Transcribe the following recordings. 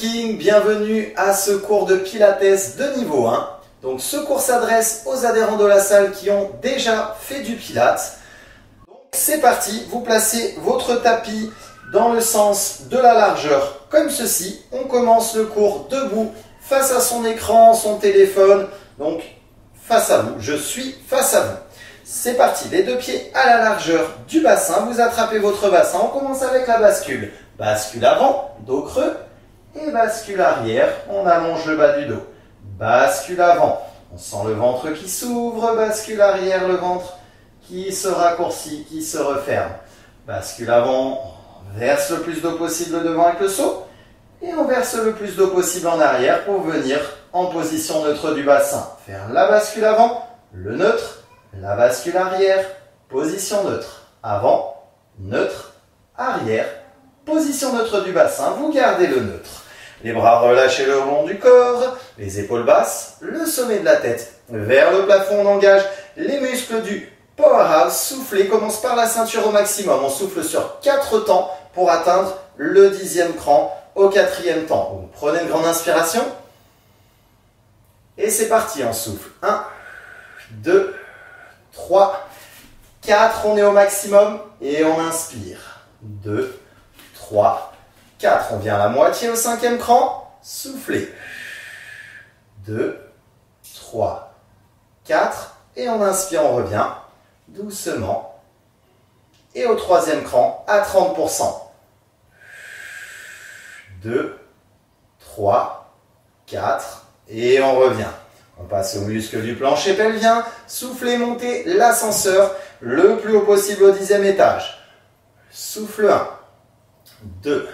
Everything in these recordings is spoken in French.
Vikings, bienvenue à ce cours de Pilates de niveau 1. Donc ce cours s'adresse aux adhérents de la salle qui ont déjà fait du Pilates. Donc c'est parti, vous placez votre tapis dans le sens de la largeur comme ceci. On commence le cours debout face à son écran, son téléphone, donc face à vous, je suis face à vous. C'est parti, les deux pieds à la largeur du bassin, vous attrapez votre bassin, on commence avec la bascule. Bascule avant, dos creux, et bascule arrière, on allonge le bas du dos. Bascule avant, on sent le ventre qui s'ouvre, bascule arrière, le ventre qui se raccourcit, qui se referme. Bascule avant, on verse le plus d'eau possible devant avec le saut, et on verse le plus d'eau possible en arrière pour venir en position neutre du bassin. Faire la bascule avant, le neutre, la bascule arrière, position neutre. Avant, neutre, arrière, position neutre du bassin, vous gardez le neutre. Les bras relâchés le long du corps, les épaules basses, le sommet de la tête vers le plafond, on engage les muscles du powerhouse. Soufflez, commence par la ceinture au maximum. On souffle sur 4 temps pour atteindre le 10e cran au 4e temps. Vous prenez une grande inspiration et c'est parti, on souffle. 1, 2, 3, 4, on est au maximum et on inspire. 2, 3, 4, on vient à la moitié au 5e cran, soufflez. 2, 3, 4, et on inspire, on revient doucement. Et au 3e cran, à 30%. 2, 3, 4, et on revient. On passe au muscle du plancher pelvien. Soufflez, montez l'ascenseur le plus haut possible au 10e étage. Souffle 1, 2,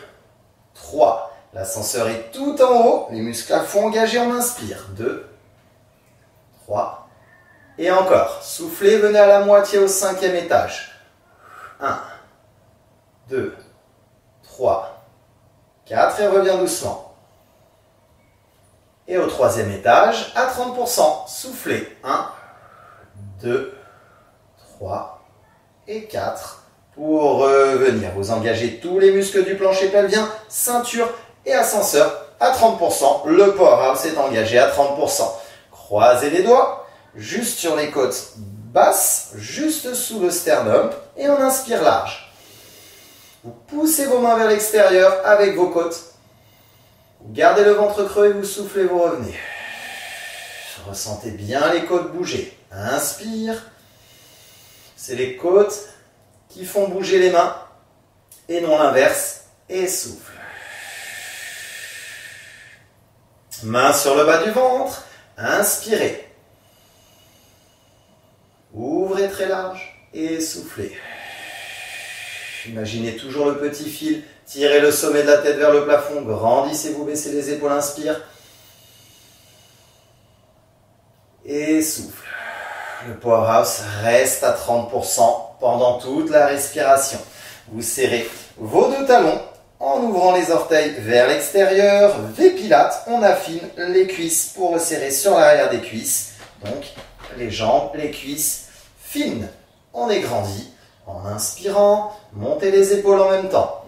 3. L'ascenseur est tout en haut. Les muscles à fond engagés, on inspire. 2, 3. Et encore. Soufflez, venez à la moitié au 5e étage. 1, 2, 3, 4. Et revient doucement. Et au 3e étage, à 30%, soufflez. 1, 2, 3 et 4. Pour revenir, vous engagez tous les muscles du plancher pelvien, ceinture et ascenseur à 30%. Le powerhouse est engagé à 30%. Croisez les doigts, juste sur les côtes basses, juste sous le sternum. Et on inspire large. Vous poussez vos mains vers l'extérieur avec vos côtes. Vous gardez le ventre creux et vous soufflez, vous revenez. Ressentez bien les côtes bouger. Inspire. C'est les côtes qui font bouger les mains et non l'inverse. Et souffle. Main sur le bas du ventre. Inspirez. Ouvrez très large et soufflez. Imaginez toujours le petit fil. Tirez le sommet de la tête vers le plafond. Grandissez-vous, baissez les épaules, inspire. Et souffle. Le powerhouse reste à 30% pendant toute la respiration. Vous serrez vos deux talons en ouvrant les orteils vers l'extérieur. V Pilates, on affine les cuisses pour resserrer sur l'arrière des cuisses. Donc les jambes, les cuisses fines. On est grandi. En inspirant, montez les épaules en même temps.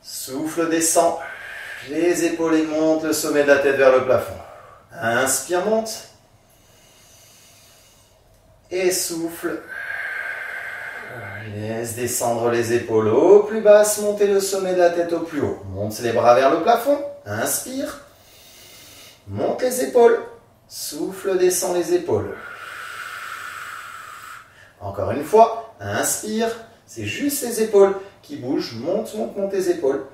Souffle, descend. Les épaules et monte le sommet de la tête vers le plafond. Inspire, monte. Et souffle. Laisse descendre les épaules au plus basse. Montez le sommet de la tête au plus haut. Monte les bras vers le plafond. Inspire. Monte les épaules. Souffle, descend les épaules. Encore une fois, inspire, c'est juste les épaules qui bougent, monte, monte, monte les épaules.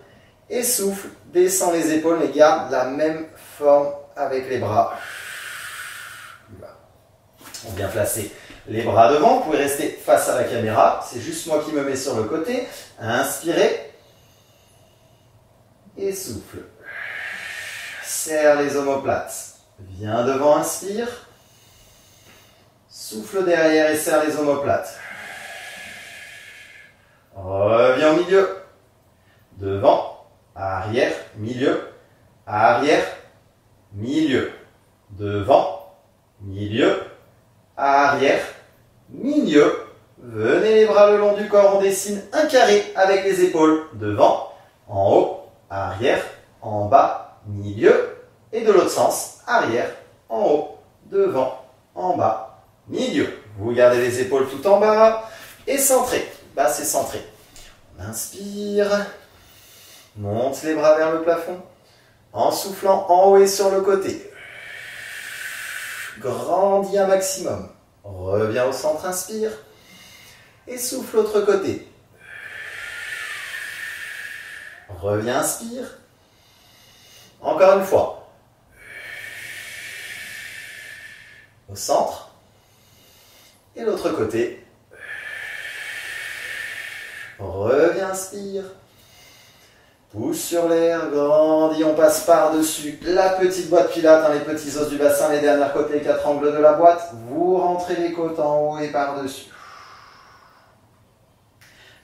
Et souffle, descend les épaules, mais garde la même forme avec les bras. On vient placer les bras devant, vous pouvez rester face à la caméra, c'est juste moi qui me mets sur le côté. Inspirez. Et souffle. Serre les omoplates. Viens devant, inspire. Souffle derrière et serre les omoplates. Reviens au milieu. Devant, arrière, milieu, arrière, milieu. Devant, milieu, arrière, milieu. Venez les bras le long du corps, on dessine un carré avec les épaules. Devant, en haut, arrière, en bas, milieu. Et de l'autre sens, arrière, en haut, devant, en bas, milieu. Vous gardez les épaules tout en bas et centré. Bassin centré. On inspire. Monte les bras vers le plafond. En soufflant en haut et sur le côté. Grandis un maximum. Reviens au centre, inspire. Et souffle l'autre côté. Reviens, inspire. Encore une fois. Au centre. Et l'autre côté. Reviens, inspire. Pousse sur l'air, grandis, on passe par-dessus la petite boîte Pilates, les petits os du bassin, les derniers côtés, les 4 angles de la boîte. Vous rentrez les côtes en haut et par-dessus.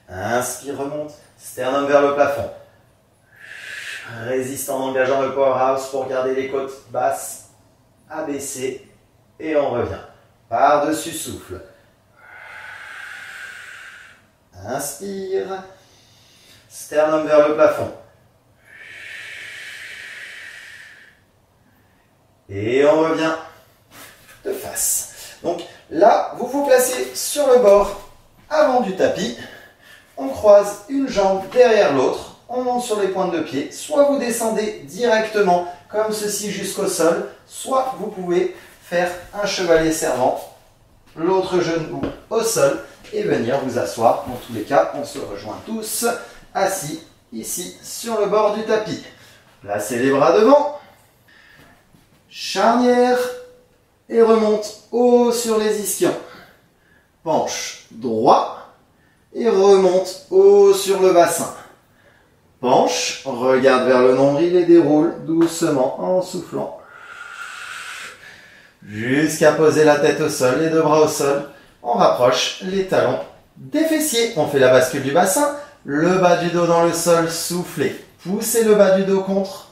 Inspire, remonte, sternum vers le plafond. Résiste en engageant le powerhouse pour garder les côtes basses, abaissées. Et on revient. Par-dessus, souffle. Inspire. Sternum vers le plafond. Et on revient de face. Donc là, vous vous placez sur le bord avant du tapis. On croise une jambe derrière l'autre. On monte sur les pointes de pied. Soit vous descendez directement comme ceci jusqu'au sol. Soit vous pouvez faire un chevalier servant. L'autre genou au sol. Et venir vous asseoir. Dans tous les cas, on se rejoint tous. Assis ici sur le bord du tapis. Placez les bras devant. Charnière. Et remonte haut sur les ischions. Penche droit. Et remonte haut sur le bassin. Penche. Regarde vers le nombril et déroule doucement en soufflant. Jusqu'à poser la tête au sol, les deux bras au sol. On rapproche les talons des fessiers. On fait la bascule du bassin. Le bas du dos dans le sol, soufflez. Poussez le bas du dos contre.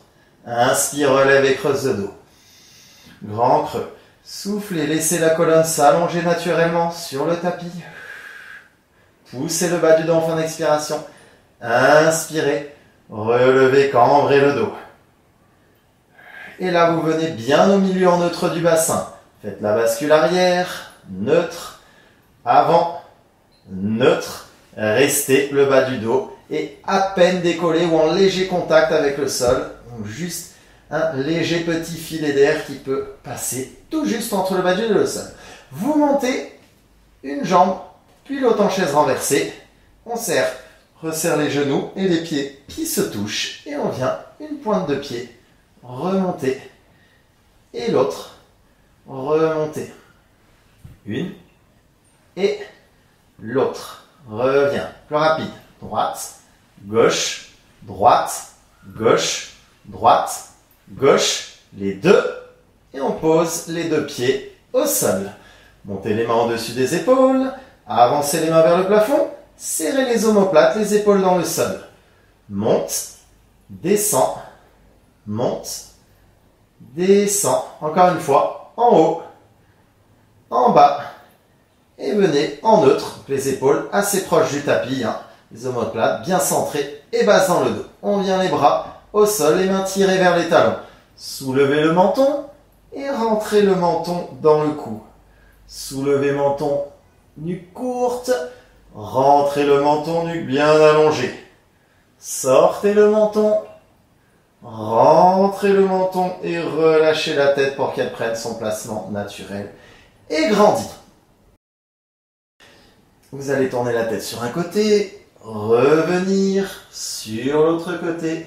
Inspire, relève et creuse le dos. Grand creux. Soufflez, laissez la colonne s'allonger naturellement sur le tapis. Poussez le bas du dos en fin d'expiration. Inspirez, relevez, cambrez le dos. Et là, vous venez bien au milieu en neutre du bassin. Faites la bascule arrière, neutre, avant, neutre. Restez le bas du dos et à peine décollé ou en léger contact avec le sol. Donc juste un léger petit filet d'air qui peut passer tout juste entre le bas du dos et le sol. Vous montez une jambe, puis l'autre en chaise renversée. On resserre les genoux et les pieds qui se touchent. Et on vient une pointe de pied, remonter. Et l'autre, remonter. Une et l'autre. Reviens. Plus rapide. Droite, gauche, droite, gauche, droite, gauche. Les deux. Et on pose les deux pieds au sol. Montez les mains au-dessus des épaules. Avancez les mains vers le plafond. Serrez les omoplates, les épaules dans le sol. Monte, descend, monte, descend. Encore une fois. En haut, en bas. Et venez en neutre, les épaules assez proches du tapis, les omoplates bien centrées et basses dans le dos. On vient les bras au sol, les mains tirées vers les talons. Soulevez le menton et rentrez le menton dans le cou. Soulevez menton, nuque courte, rentrez le menton, nuque bien allongée. Sortez le menton, rentrez le menton et relâchez la tête pour qu'elle prenne son placement naturel et grandit. Vous allez tourner la tête sur un côté, revenir sur l'autre côté,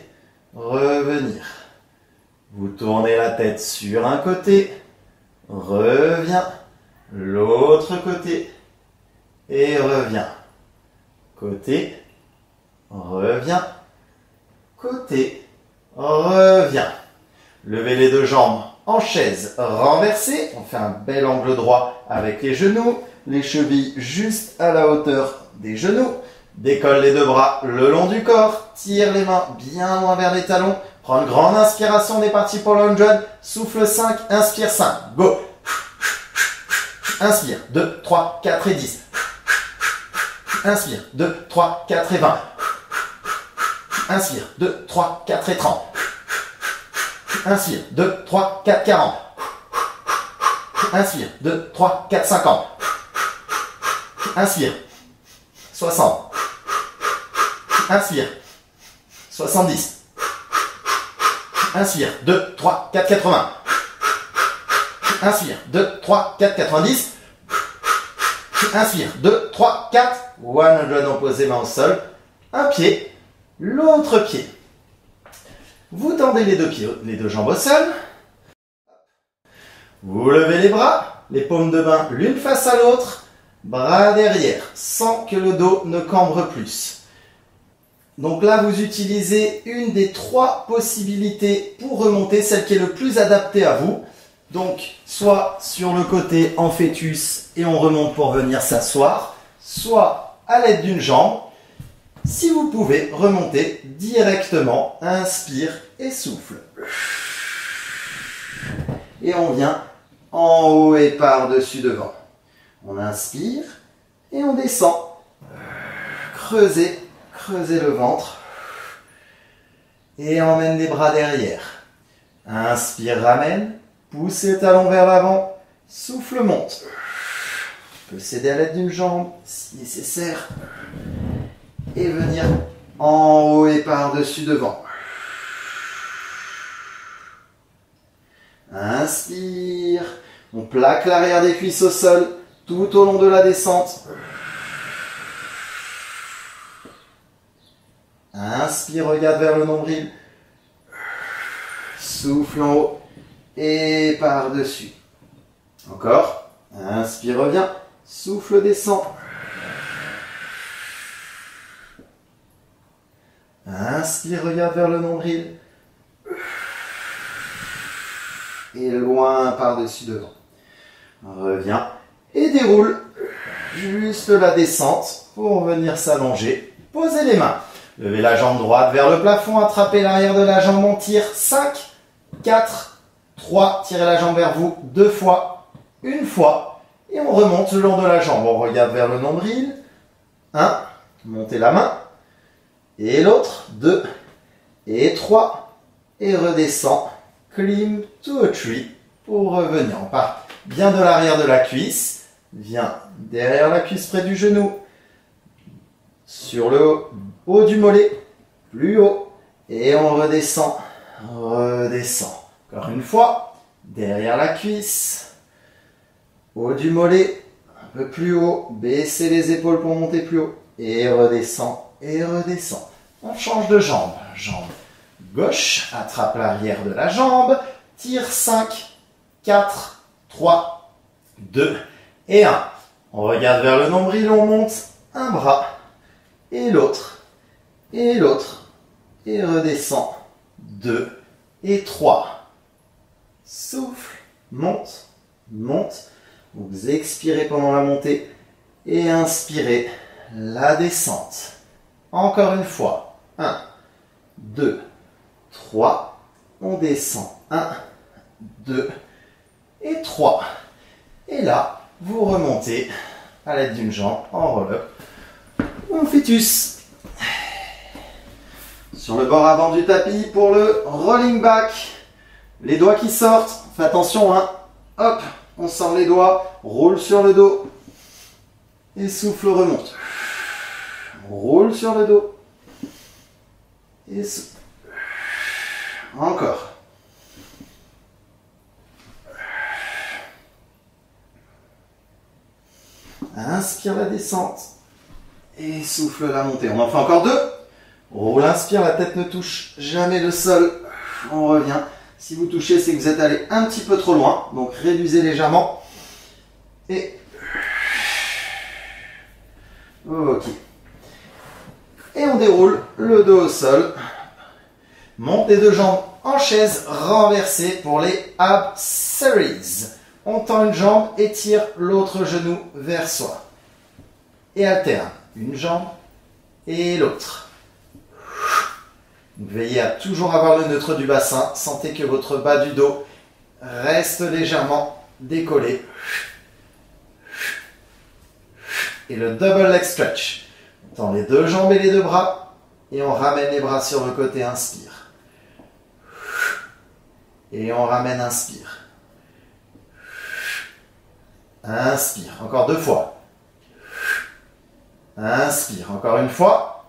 revenir. Vous tournez la tête sur un côté, revient, l'autre côté, et revient. Côté, revient, côté, revient. Levez les deux jambes en chaise renversée. On fait un bel angle droit avec les genoux. Les chevilles juste à la hauteur des genoux. Décolle les deux bras le long du corps. Tire les mains bien loin vers les talons. Prends une grande inspiration. On est parti pour le 100. Souffle 5. Inspire 5. Go. Inspire. 2, 3, 4 et 10. Inspire. 2, 3, 4 et 20. Inspire, 2, 3, 4 et 30. Inspire, 2, 3, 4, 40. Inspire, 2, 3, 4, 50. Inspire, 60. Inspire, 70. Inspire, 2, 3, 4, 80. Inspire, 2, 3, 4, 90. Inspire, 2, 3, 4. 100, on pose les mains au sol. Un pied, l'autre pied. Vous tendez les deux pieds, les deux jambes au sol. Vous levez les bras, les paumes de main l'une face à l'autre. Bras derrière, sans que le dos ne cambre plus. Donc là, vous utilisez une des trois possibilités pour remonter, celle qui est le plus adaptée à vous. Donc, soit sur le côté en fœtus et on remonte pour venir s'asseoir, soit à l'aide d'une jambe. Si vous pouvez, remonter directement, inspire et souffle. Et on vient en haut et par-dessus devant. On inspire et on descend. Creusez, creusez le ventre. Et emmène les bras derrière. Inspire, ramène. Poussez le talon vers l'avant. Souffle, monte. On peut s'aider à l'aide d'une jambe si nécessaire. Et venir en haut et par-dessus devant. Inspire. On plaque l'arrière des cuisses au sol tout au long de la descente. Inspire, regarde vers le nombril. Souffle en haut et par-dessus. Encore. Inspire, reviens. Souffle, descend. Inspire, regarde vers le nombril. Et loin par-dessus devant. Reviens et déroule juste la descente pour venir s'allonger. Posez les mains. Levez la jambe droite vers le plafond, attrapez l'arrière de la jambe, on tire. 5, 4, 3, tirez la jambe vers vous 2 fois, 1 fois, et on remonte le long de la jambe. On regarde vers le nombril. 1, montez la main, et l'autre, 2, et 3, et redescend. Climb to a tree pour revenir. On part bien de l'arrière de la cuisse, vient derrière la cuisse près du genou, sur le haut du mollet, plus haut, et on redescend, redescend. Encore une fois, derrière la cuisse, haut du mollet, un peu plus haut, baissez les épaules pour monter plus haut, et redescend, et redescend. On change de jambe, jambe gauche, attrape l'arrière de la jambe, tire 5, 4, 3, 2 et 1. On regarde vers le nombril, on monte un bras et l'autre, et redescend, 2 et 3. Souffle, monte, monte. Vous expirez pendant la montée et inspirez la descente. Encore une fois, 1, 2, 3, on descend, 1, 2 et 3. Et là, vous remontez à l'aide d'une jambe en roll-up ou en fœtus. Sur le bord avant du tapis pour le rolling back. Les doigts qui sortent, fais attention, hein. Hop, on sort les doigts, roule sur le dos et souffle, remonte. Roule sur le dos et souffle. Encore. Inspire la descente et souffle la montée. On en fait encore 2. Roule, inspire, la tête ne touche jamais le sol. On revient. Si vous touchez, c'est que vous êtes allé un petit peu trop loin. Donc réduisez légèrement. Et ok. Et on déroule le dos au sol. Monte les deux jambes en chaise renversée pour les ab series. On tend une jambe et tire l'autre genou vers soi. Et alterne une jambe et l'autre. Veillez à toujours avoir le neutre du bassin. Sentez que votre bas du dos reste légèrement décollé. Et le double leg stretch. On tend les deux jambes et les deux bras. Et on ramène les bras sur le côté, inspire. Et on ramène, inspire. Inspire, encore 2 fois. Inspire, encore 1 fois.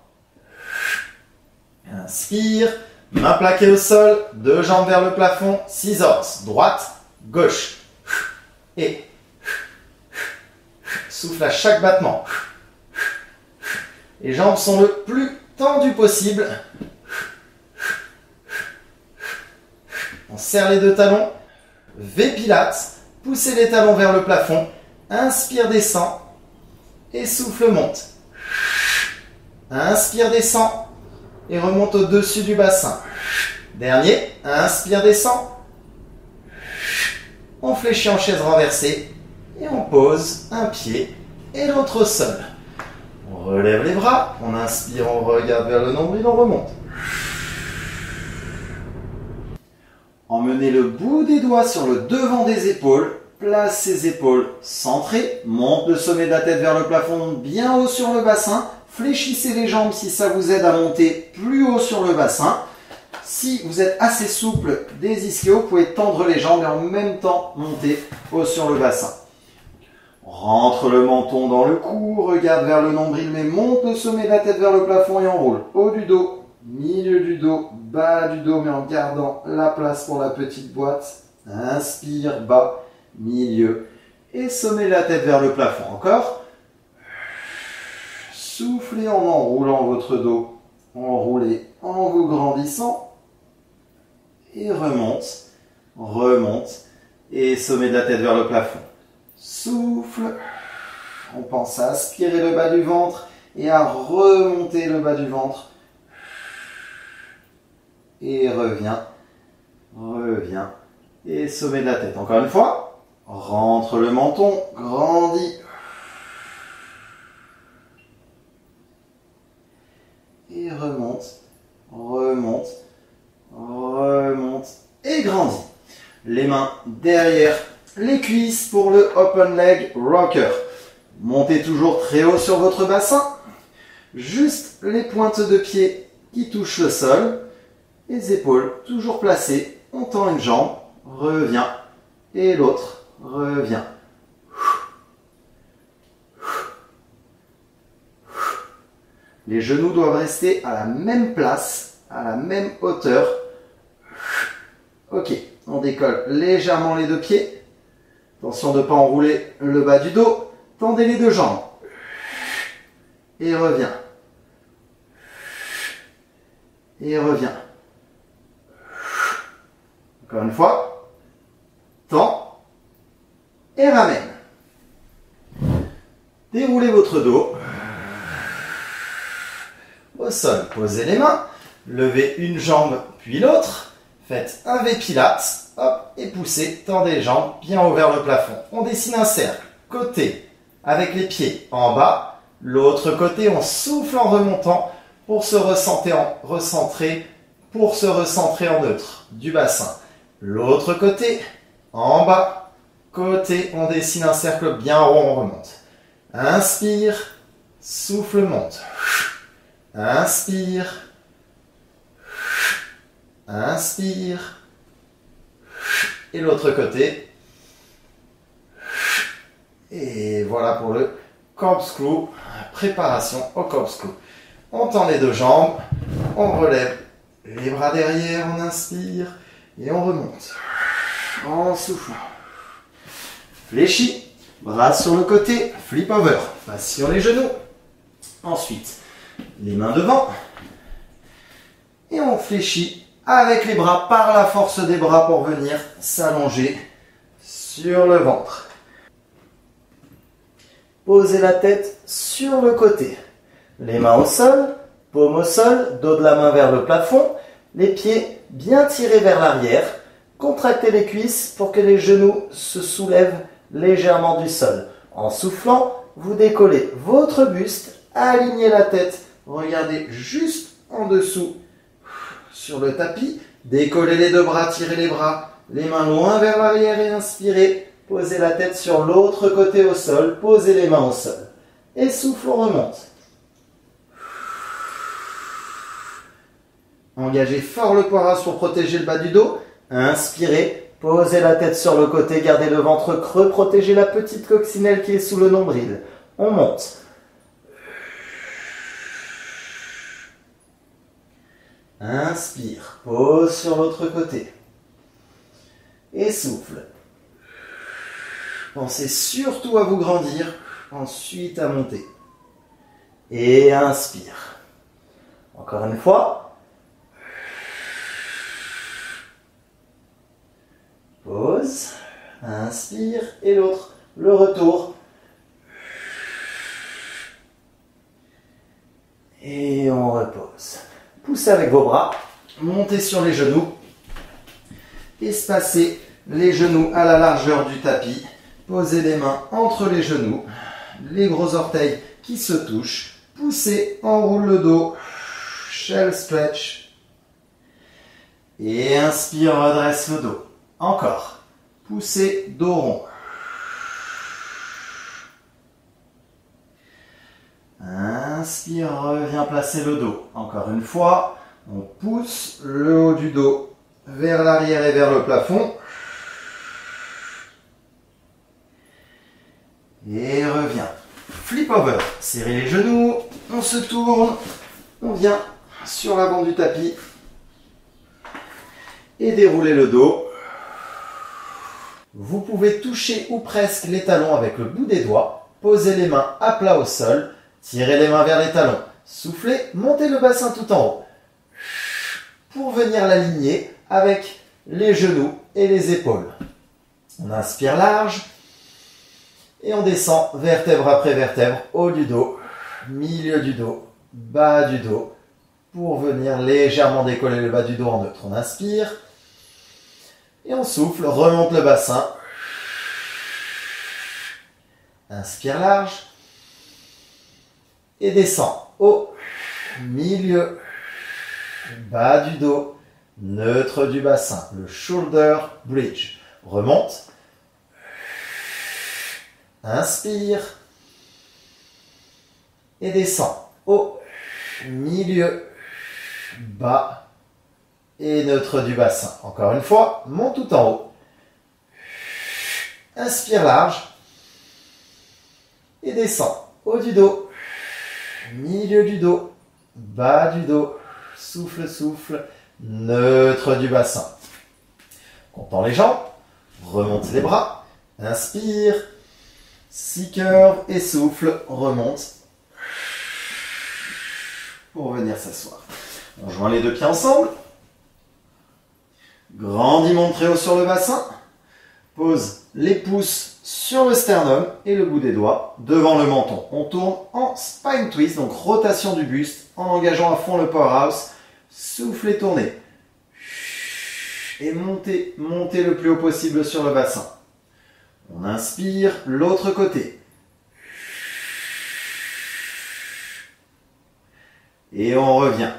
Inspire, main plaquée au sol, 2 jambes vers le plafond, scissors, droite, gauche. Et souffle à chaque battement. Les jambes sont le plus tendues possible. On serre les 2 talons. V Pilates. Poussez les talons vers le plafond. Inspire, descend. Et souffle, monte. Inspire, descend. Et remonte au-dessus du bassin. Dernier. Inspire, descend. On fléchit en chaise renversée. Et on pose un pied et l'autre au sol. On relève les bras. On inspire, on regarde vers le nombril, on remonte. Emmenez le bout des doigts sur le devant des épaules. Place ses épaules centrées. Monte le sommet de la tête vers le plafond, bien haut sur le bassin. Fléchissez les jambes si ça vous aide à monter plus haut sur le bassin. Si vous êtes assez souple des ischios, vous pouvez tendre les jambes et en même temps monter haut sur le bassin. Rentre le menton dans le cou, regarde vers le nombril, mais monte le sommet de la tête vers le plafond et enroule. Haut du dos, milieu du dos, bas du dos, mais en gardant la place pour la petite boîte. Inspire, bas, milieu et sommet de la tête vers le plafond. Encore. Soufflez en enroulant votre dos. Enroulez en vous grandissant. Et remonte, remonte. Et sommet de la tête vers le plafond. Souffle. On pense à aspirer le bas du ventre et à remonter le bas du ventre. Et reviens, reviens. Et sommet de la tête. Encore une fois. Rentre le menton, grandis. Et remonte, remonte, remonte et grandis. Les mains derrière les cuisses pour le open leg rocker. Montez toujours très haut sur votre bassin. Juste les pointes de pied qui touchent le sol. Les épaules toujours placées. On tend une jambe, revient. Et l'autre. Reviens. Les genoux doivent rester à la même place, à la même hauteur. Ok, on décolle légèrement les 2 pieds. Attention de ne pas enrouler le bas du dos. Tendez les 2 jambes. Et reviens. Et reviens. Encore une fois. Tends. Et ramène. Déroulez votre dos. Au sol, posez les mains. Levez une jambe puis l'autre. Faites un V Pilates. Hop, et poussez. Tendez les jambes bien haut vers le plafond. On dessine un cercle. Côté avec les pieds en bas. L'autre côté, on souffle en remontant pour se recentrer en neutre du bassin. L'autre côté en bas. Côté, on dessine un cercle bien rond, on remonte. Inspire, souffle, monte. Inspire, inspire. Et l'autre côté. Et voilà pour le corkscrew, préparation au corkscrew. On tend les 2 jambes, on relève les bras derrière, on inspire et on remonte. En soufflant. Fléchis, bras sur le côté, flip over, passe sur les genoux. Ensuite, les mains devant. Et on fléchit avec les bras par la force des bras pour venir s'allonger sur le ventre. Posez la tête sur le côté. Les mains au sol, paume au sol, dos de la main vers le plafond. Les pieds bien tirés vers l'arrière. Contractez les cuisses pour que les genoux se soulèvent légèrement du sol. En soufflant, vous décollez votre buste, alignez la tête, regardez juste en dessous sur le tapis, décollez les 2 bras, tirez les bras, les mains loin vers l'arrière et inspirez, posez la tête sur l'autre côté au sol, posez les mains au sol. Et souffle, on remonte. Engagez fort le poids pour protéger le bas du dos. Inspirez, posez la tête sur le côté, gardez le ventre creux, protégez la petite coccinelle qui est sous le nombril. On monte. Inspire, pose sur l'autre côté. Et souffle. Pensez surtout à vous grandir, ensuite à monter. Et inspire. Encore une fois. Pause. Inspire. Et l'autre. Le retour. Et on repose. Poussez avec vos bras. Montez sur les genoux. Espacez les genoux à la largeur du tapis. Posez les mains entre les genoux. Les gros orteils qui se touchent. Poussez, enroule le dos. Shell stretch. Et inspire, redresse le dos. Encore. Poussez, dos rond. Inspire, reviens placer le dos. Encore une fois, on pousse le haut du dos vers l'arrière et vers le plafond. Et reviens. Flip over. Serrez les genoux. On se tourne. On vient sur l'avant du tapis. Et déroulez le dos. Vous pouvez toucher ou presque les talons avec le bout des doigts. Posez les mains à plat au sol. Tirez les mains vers les talons. Soufflez. Montez le bassin tout en haut. Pour venir l'aligner avec les genoux et les épaules. On inspire large. Et on descend vertèbre après vertèbre, haut du dos, milieu du dos, bas du dos, pour venir légèrement décoller le bas du dos en neutre. On inspire, et on souffle, remonte le bassin. Inspire large, et descend, haut, milieu, bas du dos, neutre du bassin, le shoulder bridge. Remonte. Inspire et descend. Haut, milieu, bas et neutre du bassin. Encore une fois, monte tout en haut. Inspire large et descend. Haut du dos, milieu du dos, bas du dos. Souffle, souffle, neutre du bassin. Comptant les jambes, remonte les bras. Inspire. 6 curves et souffle, remonte pour venir s'asseoir. On joint les deux pieds ensemble. Grandis, monte très haut sur le bassin. Pose les pouces sur le sternum et le bout des doigts devant le menton. On tourne en spine twist, donc rotation du buste en engageant à fond le powerhouse. Soufflez, tournez. Et montez, montez le plus haut possible sur le bassin. On inspire, l'autre côté. Et on revient.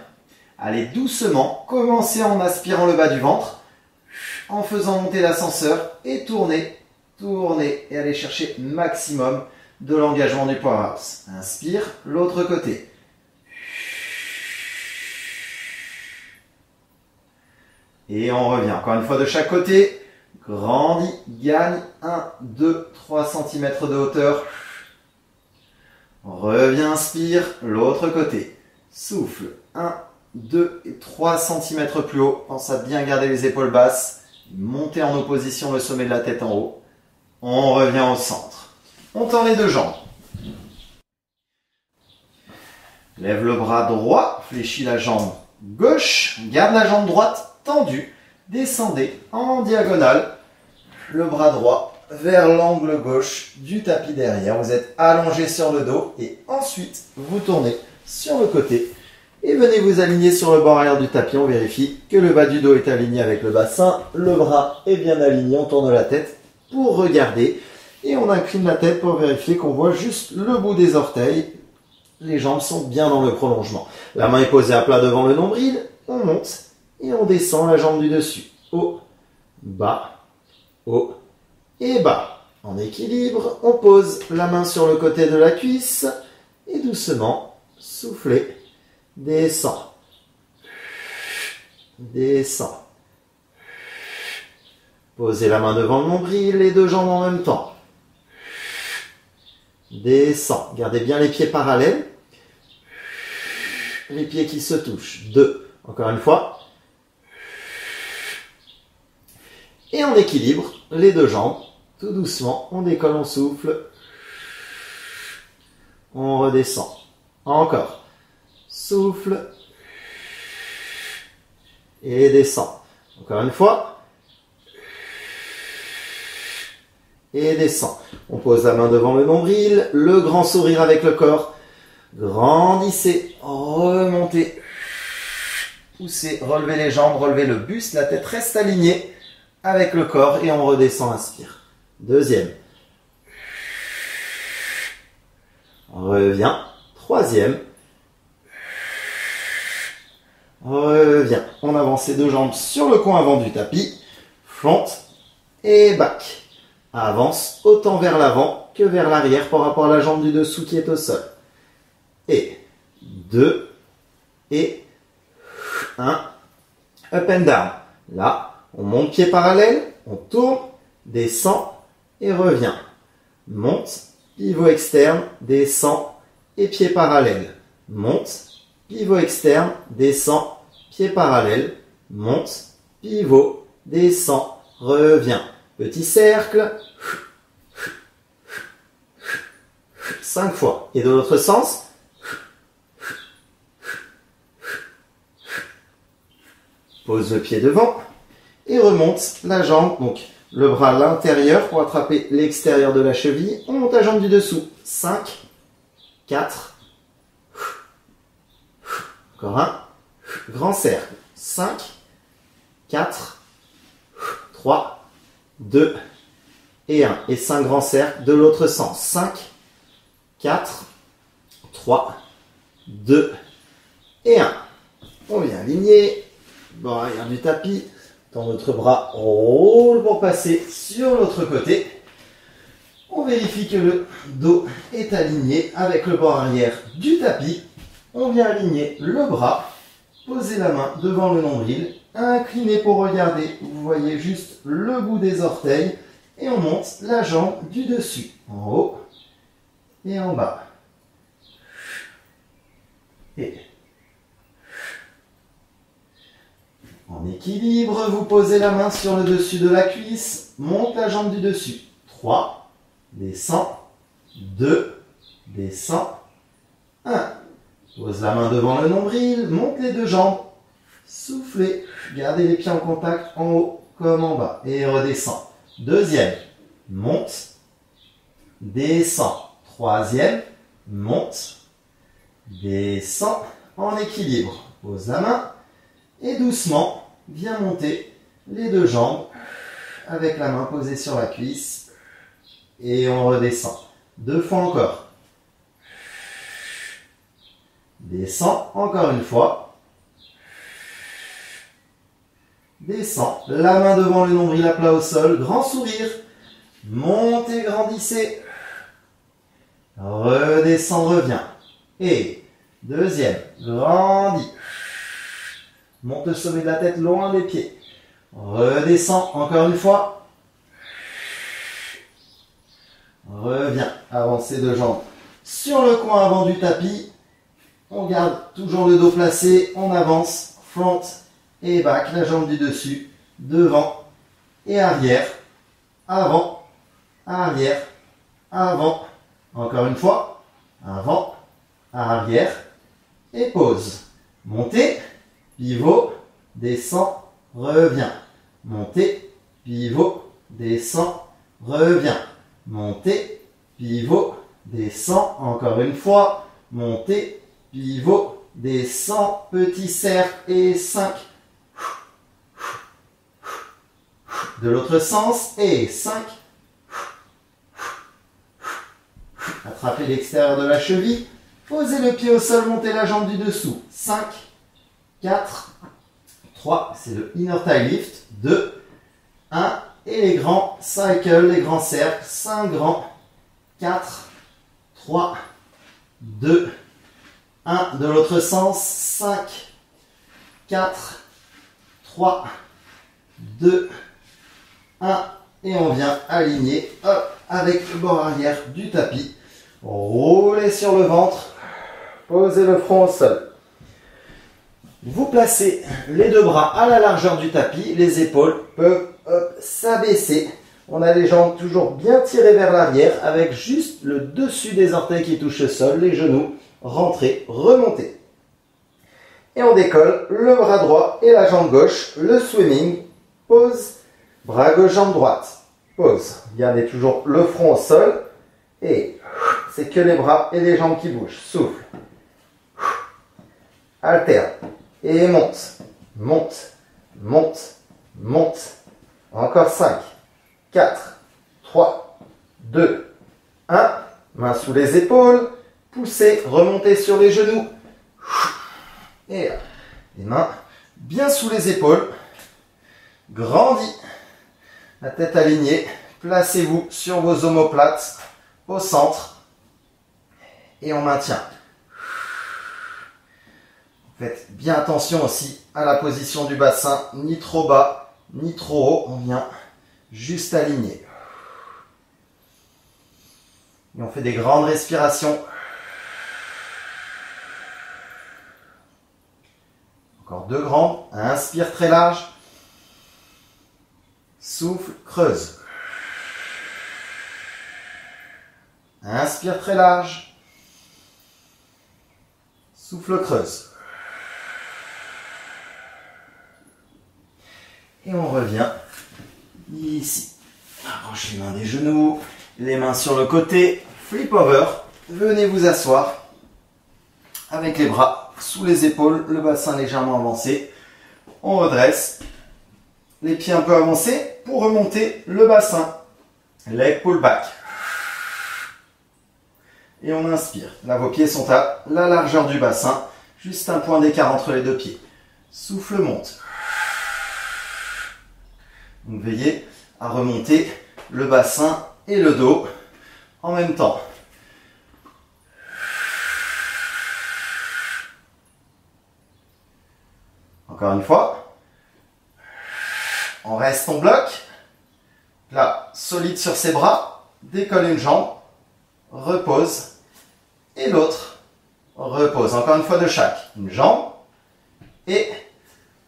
Allez doucement, commencez en aspirant le bas du ventre, en faisant monter l'ascenseur et tournez, tournez et allez chercher maximum de l'engagement du powerhouse. Inspire, l'autre côté. Et on revient. Encore une fois de chaque côté. Grandis, gagne 1, 2, 3 cm de hauteur. Reviens, inspire, l'autre côté. Souffle, 1, 2 et 3 cm plus haut. Pense à bien garder les épaules basses. Montez en opposition le sommet de la tête en haut. On revient au centre. On tend les deux jambes. Lève le bras droit, fléchis la jambe gauche. Garde la jambe droite tendue. Descendez en diagonale. Le bras droit vers l'angle gauche du tapis derrière. Vous êtes allongé sur le dos et ensuite vous tournez sur le côté et venez vous aligner sur le bord arrière du tapis. On vérifie que le bas du dos est aligné avec le bassin, le bras est bien aligné. On tourne la tête pour regarder et on incline la tête pour vérifier qu'on voit juste le bout des orteils. Les jambes sont bien dans le prolongement. La main est posée à plat devant le nombril. On monte et on descend la jambe du dessus. Haut, bas, haut et bas. En équilibre, on pose la main sur le côté de la cuisse et doucement, soufflez, descend. descend. Posez la main devant le nombril, les deux jambes en même temps. Descend. Gardez bien les pieds parallèles. Les pieds qui se touchent. 2. Encore une fois. Et on équilibre les deux jambes. Tout doucement, on décolle, on souffle. On redescend. Encore. Souffle. Et descend. Encore une fois. Et descend. On pose la main devant le nombril, le grand sourire avec le corps. Grandissez, remontez, poussez, relevez les jambes, relevez le buste, la tête reste alignée avec le corps et on redescend, inspire. Deuxième. Reviens. Troisième. Reviens. On avance les deux jambes sur le coin avant du tapis. Front et back. Avance autant vers l'avant que vers l'arrière par rapport à la jambe du dessous qui est au sol. Et 2 et 1. Up and down. Là, on monte pied parallèle, on tourne, descend et revient. Monte, pivot externe, descend et pied parallèle. Monte, pivot externe, descend, pied parallèle. Monte, pivot, descend, revient. Petit cercle. 5 fois. Et de l'autre sens. Pose le pied devant. Et remonte la jambe. Donc le bras à l'intérieur pour attraper l'extérieur de la cheville. On monte la jambe du dessous. 5, 4. Encore un. Grand cercle. 5, 4, 3. 2 et 1. Et 5 grands cercles de l'autre sens. 5, 4, 3, 2 et 1. On vient aligner. Barrière du tapis. Dans notre bras, on roule pour passer sur l'autre côté. On vérifie que le dos est aligné avec le bord arrière du tapis. On vient aligner le bras. Posez la main devant le nombril. Inclinez pour regarder, vous voyez juste le bout des orteils et on monte la jambe du dessus, en haut et en bas. Et en équilibre, vous posez la main sur le dessus de la cuisse, monte la jambe du dessus. 3, descend, 2, descend, 1. Pose la main devant le nombril, monte les deux jambes. Soufflez, gardez les pieds en contact en haut comme en bas et redescend. Deuxième, monte, descend. Troisième, monte, descend en équilibre. Pose la main et doucement, viens monter les deux jambes avec la main posée sur la cuisse et on redescend. 2 fois encore. Descend encore une fois. Descend, la main devant le nombril à plat au sol, grand sourire. Montez, grandissez. Redescend, revient. Et deuxième, grandit. Monte le sommet de la tête loin des pieds. Redescend encore une fois. Revient, avancez deux jambes sur le coin avant du tapis. On garde toujours le dos placé, on avance, front et back, la jambe du dessus, devant et arrière, avant, arrière, avant, encore une fois, avant, arrière, et pause. Montez, pivot, descend, revient. Montez, pivot, descend, revient. Montez, pivot, descend, encore une fois, montez, pivot, descend, petit cercle et 5. De l'autre sens et 5. Attrapez l'extérieur de la cheville. Posez le pied au sol, montez la jambe du dessous. 5, 4, 3. C'est le inner thigh lift. 2, 1. Et les grands cycles, les grands cercles. 5 grands. 4, 3, 2, 1. De l'autre sens. 5, 4, 3, 2, 1. Et on vient aligner hop, avec le bord arrière du tapis. Roulez sur le ventre. Posez le front au sol. Vous placez les deux bras à la largeur du tapis. Les épaules peuvent s'abaisser. On a les jambes toujours bien tirées vers l'arrière avec juste le dessus des orteils qui touche le sol. Les genoux rentrés, remontés. Et on décolle le bras droit et la jambe gauche. Le swimming. Pause. Bras gauche, jambe droite. Pause. Gardez toujours le front au sol. Et c'est que les bras et les jambes qui bougent. Souffle. Alterne. Et monte. Monte. Monte. Monte. Encore 5, 4, 3, 2, 1. Main sous les épaules. Poussez. Remontez sur les genoux. Et là. Les mains bien sous les épaules. Grandis. La tête alignée, placez-vous sur vos omoplates au centre et on maintient. Faites bien attention aussi à la position du bassin, ni trop bas, ni trop haut, on vient juste aligner. Et on fait des grandes respirations. Encore 2 grandes, inspire très large. Souffle, creuse. Inspire très large. Souffle, creuse. Et on revient ici. Approche les mains des genoux, les mains sur le côté. Flip over. Venez vous asseoir avec les bras sous les épaules, le bassin légèrement avancé. On redresse. Les pieds un peu avancés pour remonter le bassin. Leg pull back. Et on inspire. Là, vos pieds sont à la largeur du bassin. Juste un point d'écart entre les deux pieds. Souffle, monte. Donc, veillez à remonter le bassin et le dos en même temps. Encore une fois. On reste en bloc. Là, solide sur ses bras. Décolle une jambe. Repose. Et l'autre. Repose. Encore une fois de chaque. Une jambe. Et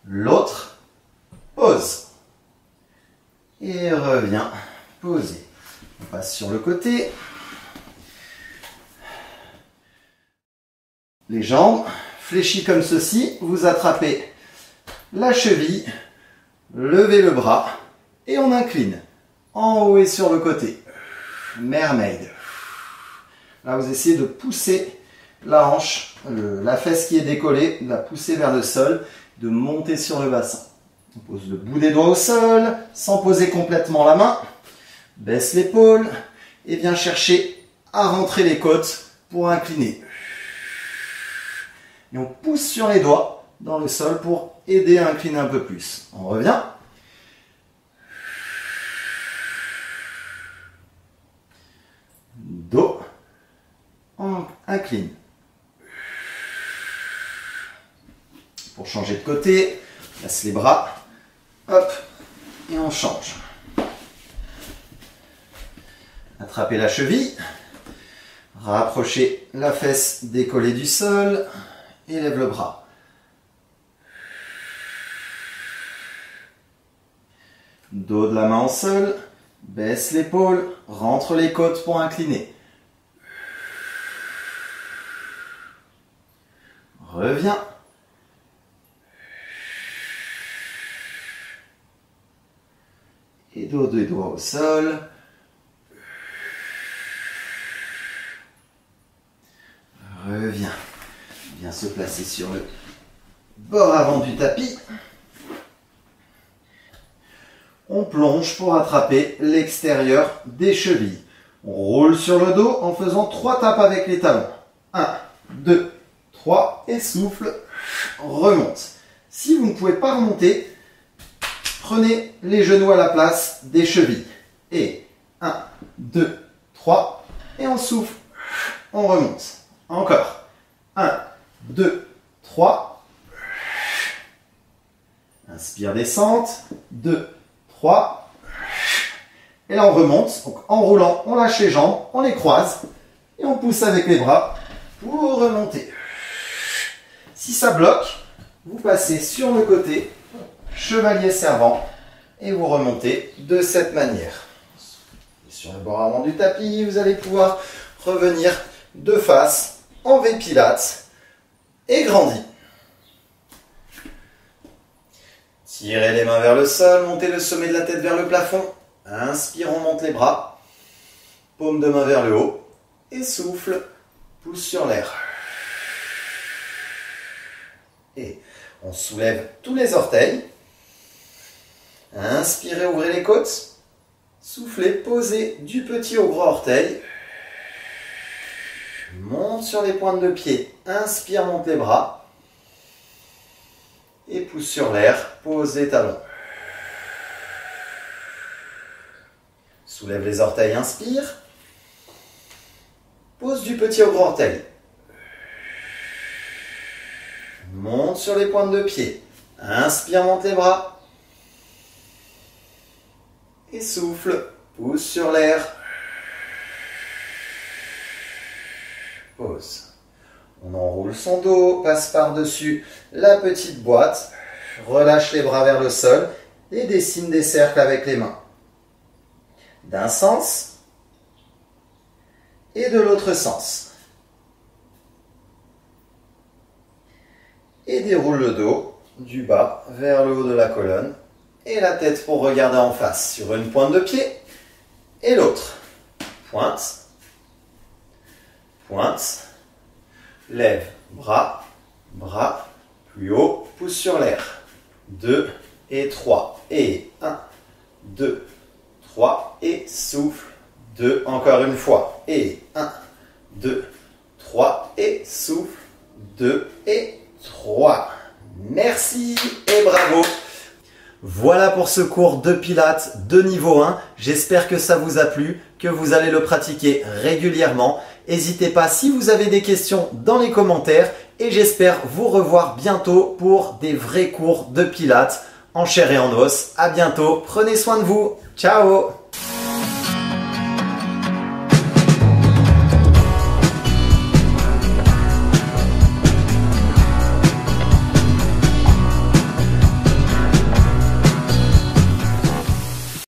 l'autre. Pose. Et revient. Poser. On passe sur le côté. Les jambes fléchies comme ceci. Vous attrapez la cheville. Levez le bras et on incline. En haut et sur le côté. Mermaid. Là, vous essayez de pousser la hanche, la fesse qui est décollée, de la pousser vers le sol, de monter sur le bassin. On pose le bout des doigts au sol, sans poser complètement la main. Baisse l'épaule et viens chercher à rentrer les côtes pour incliner. Et on pousse sur les doigts dans le sol pour aider à incliner un peu plus. On revient. Dos. On incline. Pour changer de côté, on laisse les bras. Hop. Et on change. Attrapez la cheville. Rapprochez la fesse décollée du sol. Élève le bras. Dos de la main au sol. Baisse l'épaule. Rentre les côtes pour incliner. Reviens. Et dos des doigts au sol. Reviens. Viens se placer sur le bord avant du tapis. On plonge pour attraper l'extérieur des chevilles. On roule sur le dos en faisant 3 tapes avec les talons. 1, 2, 3 et souffle. Remonte. Si vous ne pouvez pas remonter, prenez les genoux à la place des chevilles. Et 1, 2, 3 et on souffle. On remonte. Encore. 1, 2, 3. Inspire, descente. 2, 3. Et là, on remonte. Donc, en roulant, on lâche les jambes, on les croise. Et on pousse avec les bras pour remonter. Si ça bloque, vous passez sur le côté, chevalier servant, et vous remontez de cette manière. Sur le bord avant du tapis, vous allez pouvoir revenir de face en V-Pilates et grandi. Tirez les mains vers le sol, montez le sommet de la tête vers le plafond. Inspire, on monte les bras. Paume de main vers le haut. Et souffle, pousse sur l'air. Et on soulève tous les orteils. Inspirez, ouvrez les côtes. Soufflez, posez du petit au gros orteil. Monte sur les pointes de pied. Inspire, monte les bras. Et pousse sur l'air, pose les talons. Soulève les orteils, inspire. Pose du petit au gros orteil. Monte sur les pointes de pied. Inspire, monte les bras. Et souffle, pousse sur l'air. Pose. On enroule son dos, passe par-dessus la petite boîte. Relâche les bras vers le sol et dessine des cercles avec les mains. D'un sens et de l'autre sens. Et déroule le dos du bas vers le haut de la colonne et la tête pour regarder en face sur une pointe de pied et l'autre. Pointe, pointe, lève, bras, bras, plus haut, pousse sur l'air. 2 et 3 et 1, 2, 3 et souffle. 2, encore une fois. Et 1, 2, 3 et souffle. 2 et 3. Merci et bravo. Voilà pour ce cours de Pilates de niveau 1. J'espère que ça vous a plu, que vous allez le pratiquer régulièrement. N'hésitez pas si vous avez des questions dans les commentaires et j'espère vous revoir bientôt pour des vrais cours de Pilates en chair et en os. À bientôt, prenez soin de vous. Ciao!